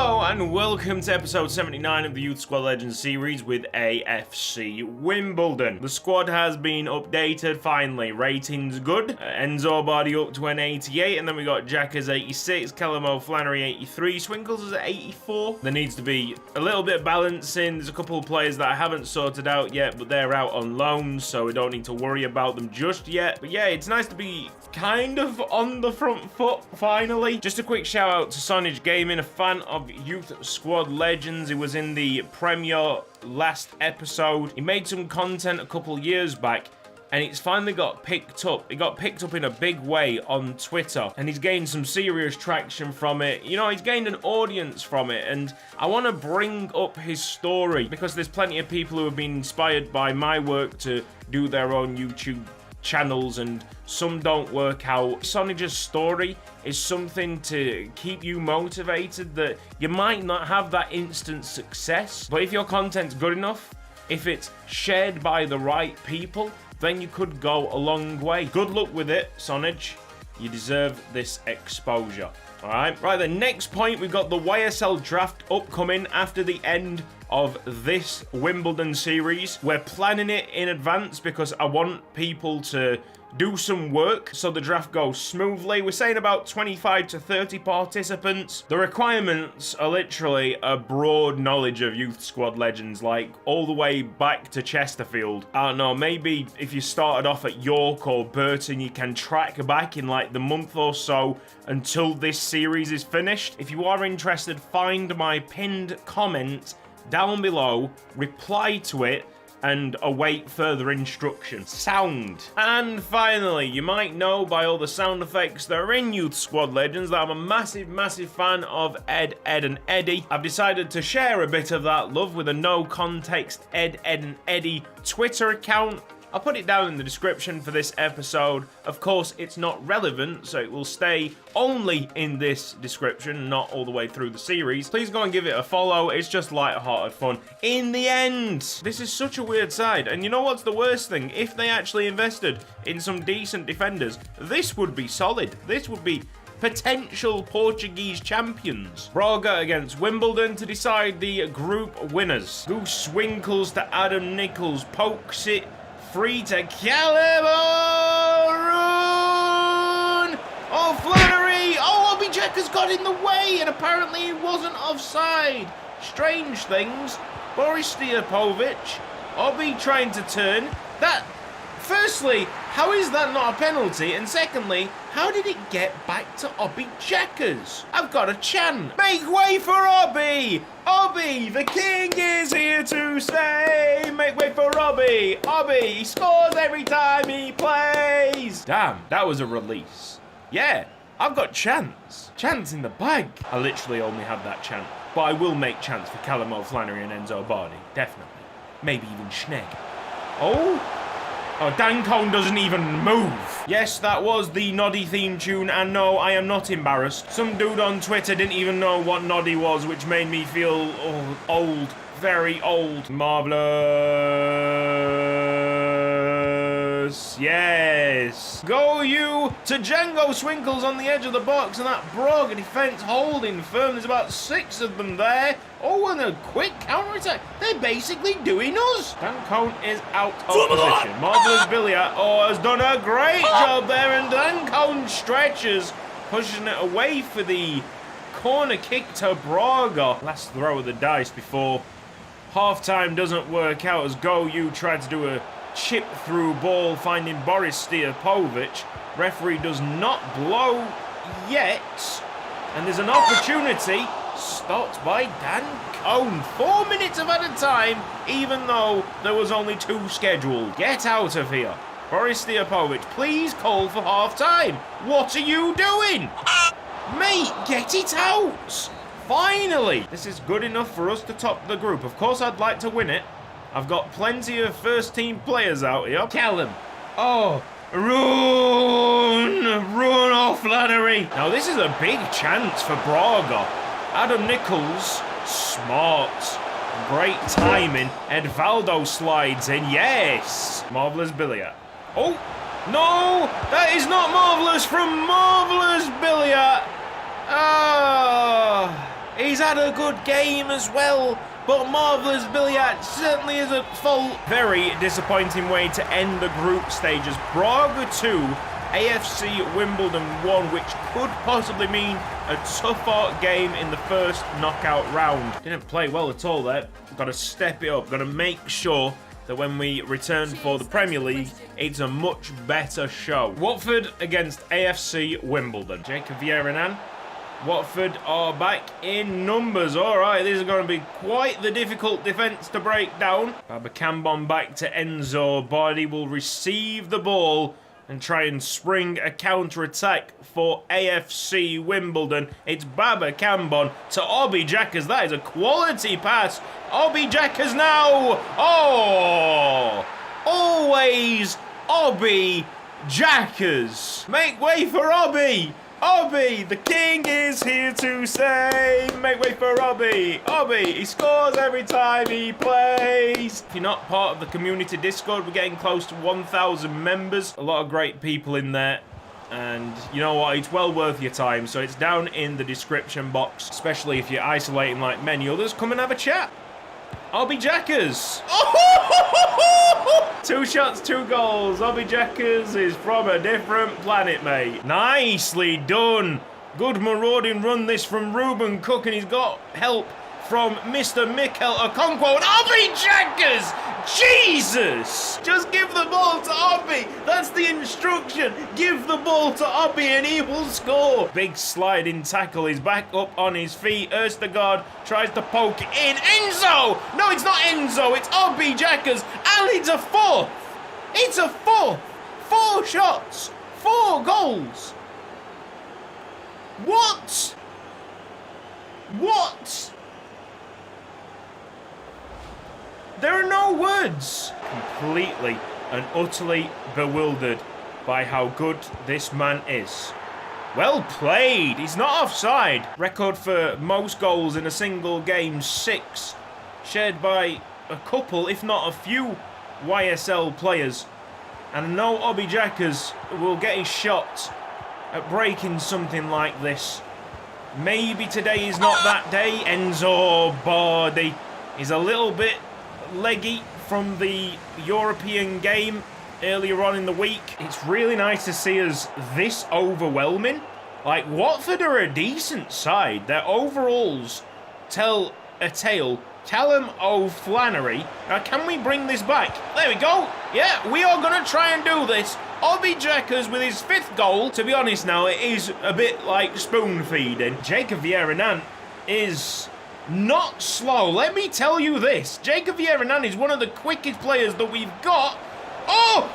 Hello and welcome to episode 79 of the Youth Squad Legends series with AFC Wimbledon. The squad has been updated finally. Ratings good. Enzo Bardi up to an 88, and then we got Jackers 86, Callum O'Flannery 83, Swinkles is at 84. There needs to be a little bit of balancing. There's a couple of players that I haven't sorted out yet, but they're out on loan, so we don't need to worry about them just yet. But yeah, it's nice to be kind of on the front foot finally. Just a quick shout out to Sonage Gaming, a fan of Youth Squad Legends. He was in the Premier last episode. He made some content a couple years back, and it's finally got picked up. It got picked up in a big way on Twitter, and he's gained some serious traction from it. You know, he's gained an audience from it, and I want to bring up his story because there's plenty of people who have been inspired by my work to do their own YouTube channels, and some don't work out. Sonage's story is something to keep you motivated, that you might not have that instant success, but if your content's good enough, if it's shared by the right people, then you could go a long way. Good luck with it, Sonage. You deserve this exposure. Alright, the next point, we've got the YSL draft upcoming after the end of this Wimbledon series. We're planning it in advance because I want people to do some work so the draft goes smoothly. We're saying about 25 to 30 participants. The requirements are literally a broad knowledge of Youth Squad Legends, like all the way back to Chesterfield. I don't know, maybe if you started off at York or Burton, you can track back in like the month or so until this series is finished. If you are interested, find my pinned comment down below, reply to it, and await further instructions. Sound. And finally, you might know by all the sound effects that are in Youth Squad Legends that I'm a massive fan of Ed, and Eddie. I've decided to share a bit of that love with a no context Ed, and Eddie Twitter account. I'll put it down in the description for this episode. Of course, it's not relevant, so it will stay only in this description, not all the way through the series. Please go and give it a follow. It's just light-hearted fun. In the end, this is such a weird side. And you know what's the worst thing? If they actually invested in some decent defenders, this would be solid. This would be potential Portuguese champions. Braga against Wimbledon to decide the group winners. Goose Swinkles to Adam Nichols, pokes it free to Callum O'Flannery. Oh, Obi Jekka's got in the way, and apparently he wasn't offside. Strange things. Boris Stiapovic, Obi trying to turn. That, firstly, how is that not a penalty? And secondly, how did it get back to Obi Jekka's? I've got a chant. Make way for Obi! Obi, the king is here to stay. Make way for Obi. Obi, he scores every time he plays. Damn, that was a release. Yeah, I've got chants. Chants in the bag. I literally only have that chant. But I will make chants for Callum O'Flannery and Enzo Bardi. Definitely. Maybe even Schnegg. Oh, Dan Cone doesn't even move. Yes, that was the Noddy theme tune, and no, I am not embarrassed. Some dude on Twitter didn't even know what Noddy was, which made me feel old, very old. Marvellous. Yes. Go you to Django Swinkles on the edge of the box, and that Braga defence holding firm. There's about 6 of them there. Oh, and a quick counter-attack. They're basically doing us. Dan Cone is out of position. Marvellous Villiers has done a great job there, and Dan Cone stretches, pushing it away for the corner kick to Braga. Last throw of the dice before half-time doesn't work out as Go You tried to do a chip-through ball, finding Boris Stiapovic. Referee does not blow yet, and there's an opportunity. Stopped by Dan Cone. 4 minutes of added time, even though there was only 2 scheduled. Get out of here. Boris Stiapovic, please call for half-time. What are you doing? Mate, get it out. Finally. This is good enough for us to top the group. Of course, I'd like to win it. I've got plenty of first-team players out here. Callum. Oh, run O'Flannery. Now, this is a big chance for Braga. Adam Nichols, smart, great timing. Edvaldo slides in, yes. Marvellous Villiers. Oh, no, that is not marvellous from Marvellous Villiers. He's had a good game as well. But marvellous billiard certainly is at fault. Very disappointing way to end the group stages. Braga 2, AFC Wimbledon 1, which could possibly mean a tougher game in the first knockout round. Didn't play well at all there. Got to step it up. Got to make sure that when we return for the Premier League, it's a much better show. Watford against AFC Wimbledon. Jacob Vieira. Watford are back in numbers. All right, this is going to be quite the difficult defence to break down. Baba Cambon back to Enzo. Bardi will receive the ball and try and spring a counter-attack for AFC Wimbledon. It's Baba Cambon to Obi Jackers. That is a quality pass. Obi Jackers now. Oh, always Obi Jackers. Make way for Obi. Obi, the king is here to say, make way for Obi. Obi, he scores every time he plays. If you're not part of the community Discord, we're getting close to 1,000 members. A lot of great people in there. And you know what, it's well worth your time. So it's down in the description box, especially if you're isolating like many others. Come and have a chat. Obi Jackers. 2 shots, 2 goals. Obi Jackers is from a different planet, mate. Nicely done. Good marauding run this from Ruben Cook, and he's got help from Mr. Mikel Okonkwo. And Obi Jackers! Jesus! Just give the ball to Obi. That's the instruction. Give the ball to Obi and he will score. Big sliding tackle. He's back up on his feet. Erstegaard tries to poke it in. Enzo! No, it's not Enzo. It's Obi Jackers. And it's a 4th. It's a 4th. 4 shots. 4 goals. What? What? There are no words. Completely and utterly bewildered by how good this man is. Well played. He's not offside. Record for most goals in a single game, 6. Shared by a couple, if not a few, YSL players. And I know Obi Jackers will get his shot at breaking something like this. Maybe today is not that day. Enzo Bardi is a little bit leggy from the European game earlier on in the week. It's really nice to see us this overwhelming. Like, Watford are a decent side. Their overalls tell a tale. Callum O'Flannery. Now, can we bring this back? There we go. Yeah, we are going to try and do this. Obi Jackers with his 5th goal. To be honest now, it is a bit like spoon feeding. Jacob Vieira is not slow. Let me tell you this. Jacob Vieira is one of the quickest players that we've got. Oh!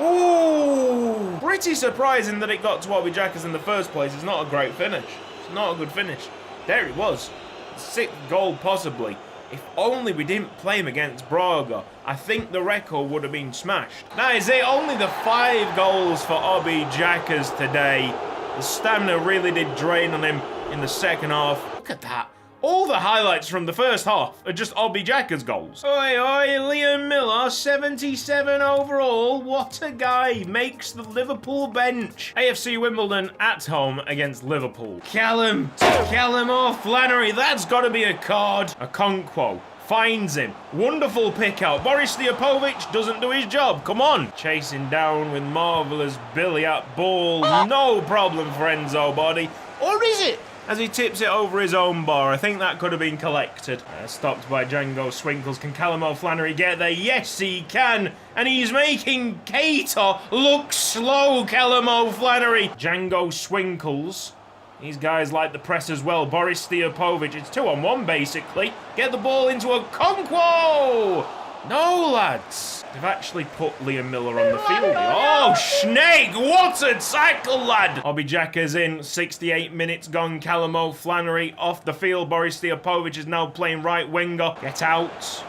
Ooh! Pretty surprising that it got to Obi Jackers in the first place. It's not a great finish. It's not a good finish. There it was. 6th goal possibly. If only we didn't play him against Braga, I think the record would have been smashed. That is it. Only the 5 goals for Obi Jackers today. The stamina really did drain on him in the second half. Look at that. All the highlights from the first half are just Obi Jackers goals. Oi, oi, Liam Miller, 77 overall. What a guy. Makes the Liverpool bench. AFC Wimbledon at home against Liverpool. Callum O'Flannery. That's got to be a card. Okonkwo finds him. Wonderful pick out. Boris Liapovic doesn't do his job. Come on. Chasing down with marvellous billiard ball. No problem for Enzo Bardi. Or is it? As he tips it over his own bar. I think that could have been collected. Stopped by Django Swinkles. Can Callum O'Flannery get there? Yes, he can. And he's making Keita look slow, Callum O'Flannery. Django Swinkles. These guys like the press as well. Boris Stojakovic. It's 2-on-1, basically. Get the ball into Okonkwo. No, lads. They've actually put Liam Miller on the field. Oh, Snake! What a tackle, lad! Obi Jackers in. 68 minutes gone. Callum O'Flannery off the field. Boris Stojakovic is now playing right winger. Get out.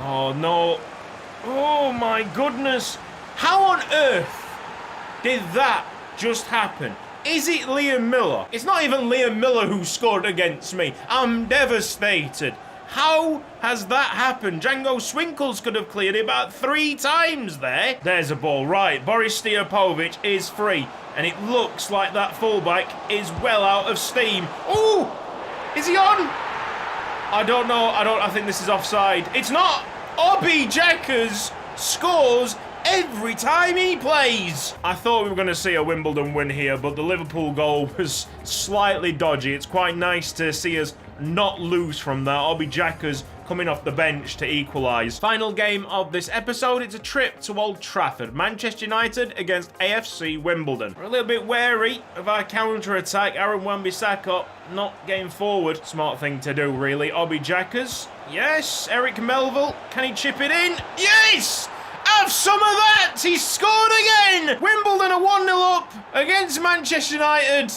Oh, no. Oh, my goodness. How on earth did that just happen? Is it Liam Miller? It's not even Liam Miller who scored against me. I'm devastated. How has that happened? Django Swinkles could have cleared it about 3 times there. There's a ball, right. Boris Stojakovic is free. And it looks like that fullback is well out of steam. Oh! Is he on? I don't know. I think this is offside. It's not. Obi Jackers scores every time he plays. I thought we were going to see a Wimbledon win here, but the Liverpool goal was slightly dodgy. It's quite nice to see us not lose from that. Obi Jackers coming off the bench to equalise. Final game of this episode, it's a trip to Old Trafford. Manchester United against AFC Wimbledon. We're a little bit wary of our counter-attack. Aaron Wan-Bissaka not getting forward. Smart thing to do, really. Obi Jackers. Yes. Eric Melville. Can he chip it in? Yes! Have some of that! He scored again! Wimbledon are 1-0 up against Manchester United.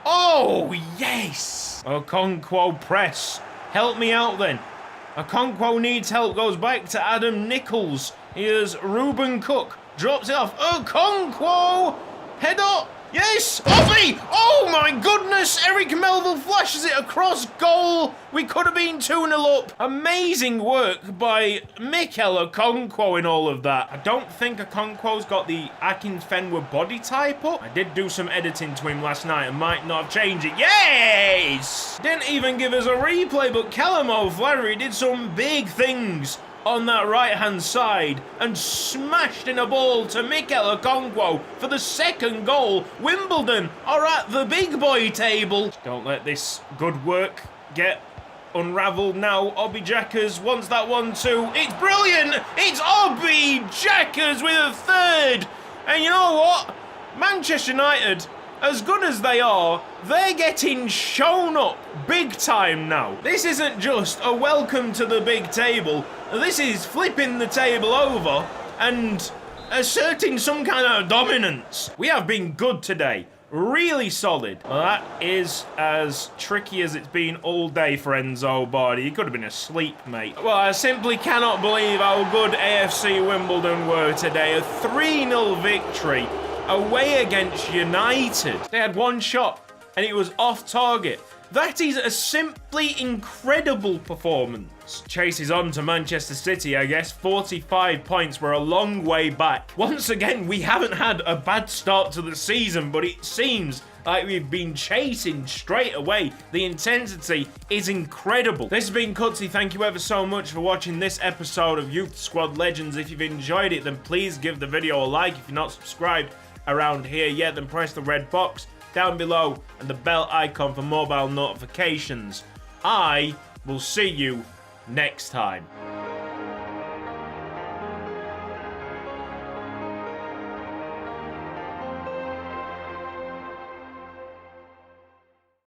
Oh, yes! Okonkwo press. Help me out then. Okonkwo needs help. Goes back to Adam Nichols. Here's Ruben Cook. Drops it off. Okonkwo! Header! Yes! Obi! Oh my goodness! Eric Melville flashes it across goal. We could have been 2-0 up. Amazing work by Mikel Okonkwo in all of that. I don't think Okonkwo's got the Akinfenwa body type up. I did do some editing to him last night and might not have changed it. Yes! Didn't even give us a replay, but Callum O'Flaherty did some big things on that right-hand side and smashed in a ball to Mikel Okonkwo for the second goal. Wimbledon are at the big boy table. Don't let this good work get unravelled now. Obi Jackers wants that 1-2. It's brilliant! It's Obi Jackers with a third! And you know what? Manchester United, as good as they are, they're getting shown up big time now. This isn't just a welcome to the big table. This is flipping the table over and asserting some kind of dominance. We have been good today. Really solid. Well, that is as tricky as it's been all day for Enzo Bardi. He could have been asleep, mate. Well, I simply cannot believe how good AFC Wimbledon were today. A 3-0 victory away against United. They had one shot and it was off target. That is a simply incredible performance. Chases on to Manchester City, I guess. 45 points. We're a long way back. Once again, we haven't had a bad start to the season, but it seems like we've been chasing straight away. The intensity is incredible. This has been Cutsy. Thank you ever so much for watching this episode of Youth Squad Legends. If you've enjoyed it, then please give the video a like. If you're not subscribed around here yet, then press the red box down below and the bell icon for mobile notifications. I will see you next time.